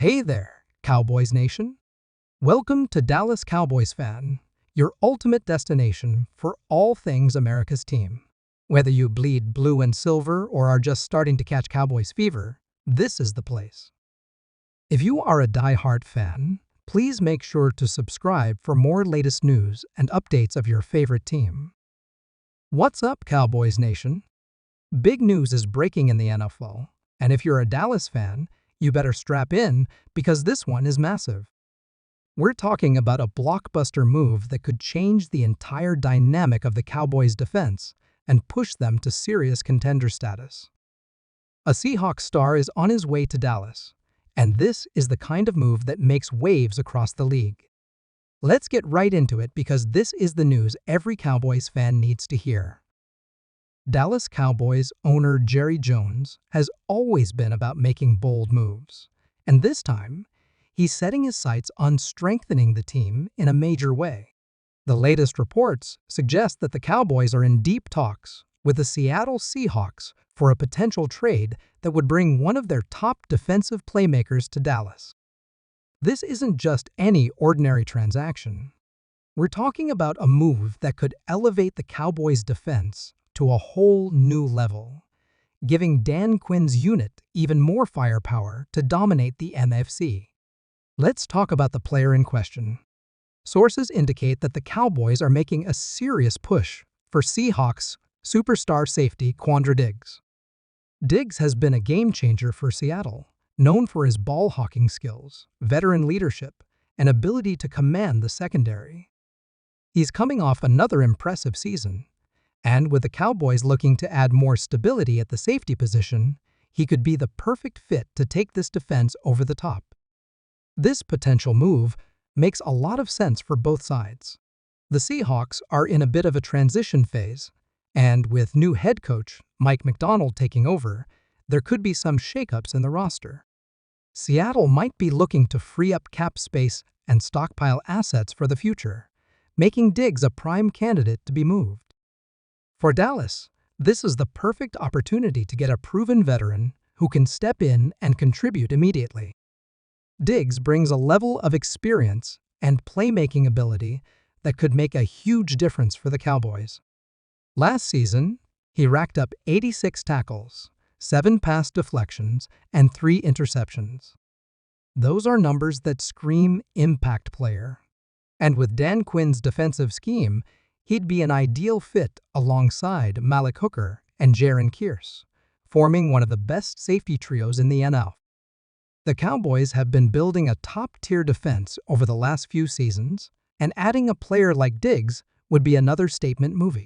Hey there, Cowboys Nation. Welcome to Dallas Cowboys Fan, your ultimate destination for all things America's team. Whether you bleed blue and silver or are just starting to catch Cowboys fever, this is the place. If you are a die-hard fan, please make sure to subscribe for more latest news and updates of your favorite team. What's up, Cowboys Nation? Big news is breaking in the NFL, and if you're a Dallas fan, you better strap in because this one is massive. We're talking about a blockbuster move that could change the entire dynamic of the Cowboys' defense and push them to serious contender status. A Seahawks star is on his way to Dallas, and this is the kind of move that makes waves across the league. Let's get right into it because this is the news every Cowboys fan needs to hear. Dallas Cowboys owner Jerry Jones has always been about making bold moves, and this time, he's setting his sights on strengthening the team in a major way. The latest reports suggest that the Cowboys are in deep talks with the Seattle Seahawks for a potential trade that would bring one of their top defensive playmakers to Dallas. This isn't just any ordinary transaction. We're talking about a move that could elevate the Cowboys' defense to a whole new level, giving Dan Quinn's unit even more firepower to dominate the NFC. Let's talk about the player in question. Sources indicate that the Cowboys are making a serious push for Seahawks superstar safety Quandre Diggs. Diggs has been a game-changer for Seattle, known for his ball-hawking skills, veteran leadership, and ability to command the secondary. He's coming off another impressive season, and with the Cowboys looking to add more stability at the safety position, he could be the perfect fit to take this defense over the top. This potential move makes a lot of sense for both sides. The Seahawks are in a bit of a transition phase, and with new head coach Mike Macdonald taking over, there could be some shakeups in the roster. Seattle might be looking to free up cap space and stockpile assets for the future, making Diggs a prime candidate to be moved. For Dallas, this is the perfect opportunity to get a proven veteran who can step in and contribute immediately. Diggs brings a level of experience and playmaking ability that could make a huge difference for the Cowboys. Last season, he racked up 86 tackles, 7 pass deflections, and 3 interceptions. Those are numbers that scream impact player. And with Dan Quinn's defensive scheme, he'd be an ideal fit alongside Malik Hooker and Jaron Kearse, forming one of the best safety trios in the NFL. The Cowboys have been building a top-tier defense over the last few seasons, and adding a player like Diggs would be another statement movie.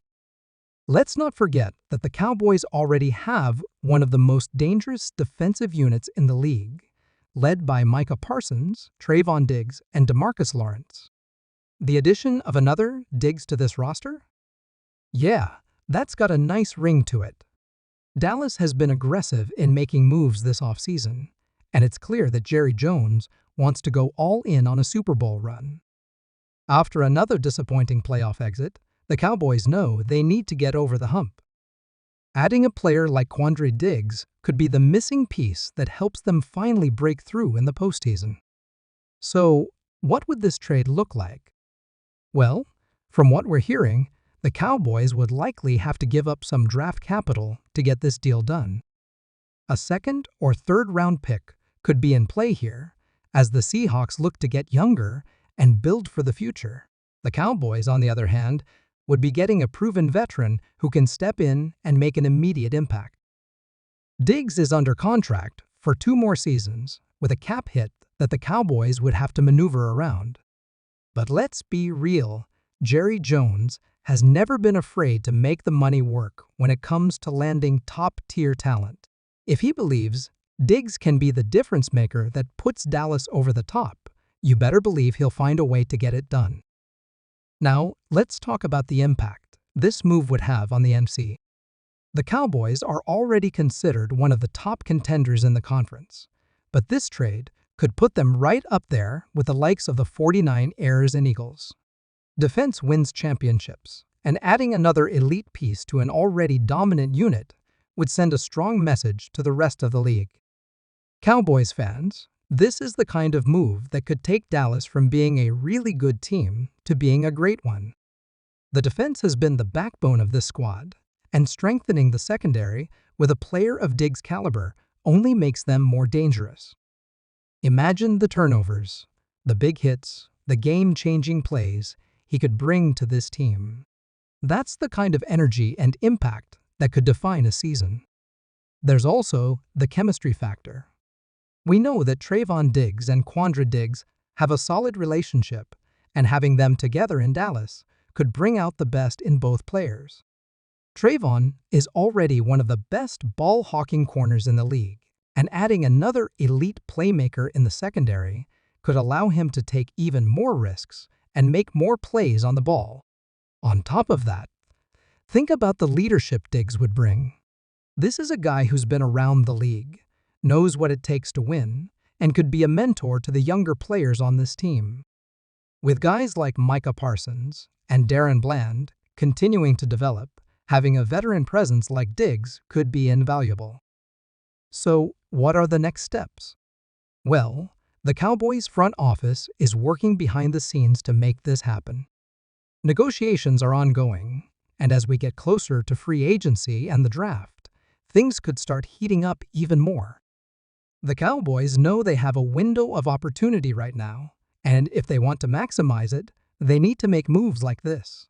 Let's not forget that the Cowboys already have one of the most dangerous defensive units in the league, led by Micah Parsons, Trayvon Diggs, and DeMarcus Lawrence. The addition of another Diggs to this roster? Yeah, that's got a nice ring to it. Dallas has been aggressive in making moves this offseason, and it's clear that Jerry Jones wants to go all in on a Super Bowl run. After another disappointing playoff exit, the Cowboys know they need to get over the hump. Adding a player like Quandre Diggs could be the missing piece that helps them finally break through in the postseason. So, what would this trade look like? Well, from what we're hearing, the Cowboys would likely have to give up some draft capital to get this deal done. A second or third round pick could be in play here, as the Seahawks look to get younger and build for the future. The Cowboys, on the other hand, would be getting a proven veteran who can step in and make an immediate impact. Diggs is under contract for 2 more seasons, with a cap hit that the Cowboys would have to maneuver around. But let's be real, Jerry Jones has never been afraid to make the money work when it comes to landing top-tier talent. If he believes Diggs can be the difference maker that puts Dallas over the top, you better believe he'll find a way to get it done. Now, let's talk about the impact this move would have on the NFC. The Cowboys are already considered one of the top contenders in the conference, but this trade could put them right up there with the likes of the 49ers and Eagles. Defense wins championships, and adding another elite piece to an already dominant unit would send a strong message to the rest of the league. Cowboys fans, This is the kind of move that could take Dallas from being a really good team to being a great one. The defense has been the backbone of this squad, and strengthening the secondary with a player of Diggs' caliber only makes them more dangerous. Imagine the turnovers, the big hits, the game-changing plays he could bring to this team. That's the kind of energy and impact that could define a season. There's also the chemistry factor. We know that Trayvon Diggs and Quandre Diggs have a solid relationship, and having them together in Dallas could bring out the best in both players. Trayvon is already one of the best ball-hawking corners in the league, and adding another elite playmaker in the secondary could allow him to take even more risks and make more plays on the ball. On top of that, think about the leadership Diggs would bring. This is a guy who's been around the league, knows what it takes to win, and could be a mentor to the younger players on this team. With guys like Micah Parsons and Darren Bland continuing to develop, having a veteran presence like Diggs could be invaluable. So, what are the next steps? Well, the Cowboys front office is working behind the scenes to make this happen. Negotiations are ongoing, and as we get closer to free agency and the draft, things could start heating up even more. The Cowboys know they have a window of opportunity right now, and if they want to maximize it, they need to make moves like this.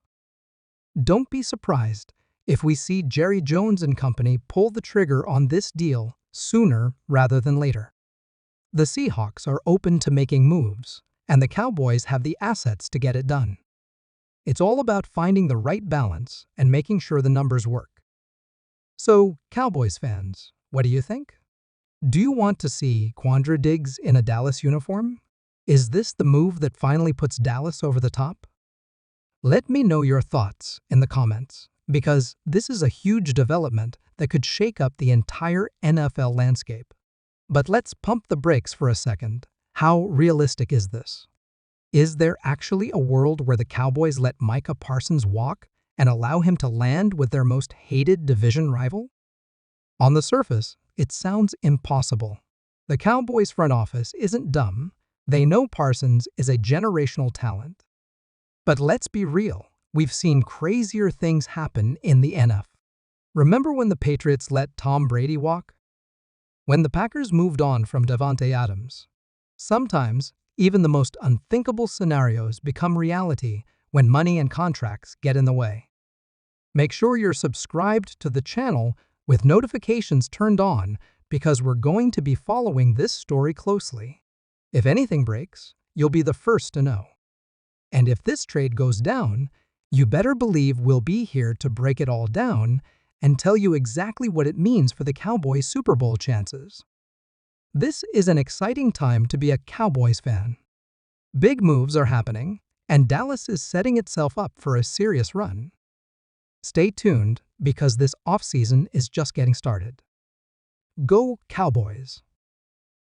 Don't be surprised if we see Jerry Jones and company pull the trigger on this deal sooner rather than later. The Seahawks are open to making moves, and the Cowboys have the assets to get it done. It's all about finding the right balance and making sure the numbers work. So, Cowboys fans, what do you think? Do you want to see Quandre Diggs in a Dallas uniform? Is this the move that finally puts Dallas over the top? Let me know your thoughts in the comments, because this is a huge development that could shake up the entire NFL landscape. But let's pump the brakes for a second. How realistic is this? Is there actually a world where the Cowboys let Micah Parsons walk and allow him to land with their most hated division rival? On the surface, it sounds impossible. The Cowboys front office isn't dumb. They know Parsons is a generational talent. But let's be real, we've seen crazier things happen in the NFL. Remember when the Patriots let Tom Brady walk? When the Packers moved on from Davante Adams? Sometimes, even the most unthinkable scenarios become reality when money and contracts get in the way. Make sure you're subscribed to the channel with notifications turned on because we're going to be following this story closely. If anything breaks, you'll be the first to know. And if this trade goes down, you better believe we'll be here to break it all down and tell you exactly what it means for the Cowboys' Super Bowl chances. This is an exciting time to be a Cowboys fan. Big moves are happening, and Dallas is setting itself up for a serious run. Stay tuned because this offseason is just getting started. Go Cowboys!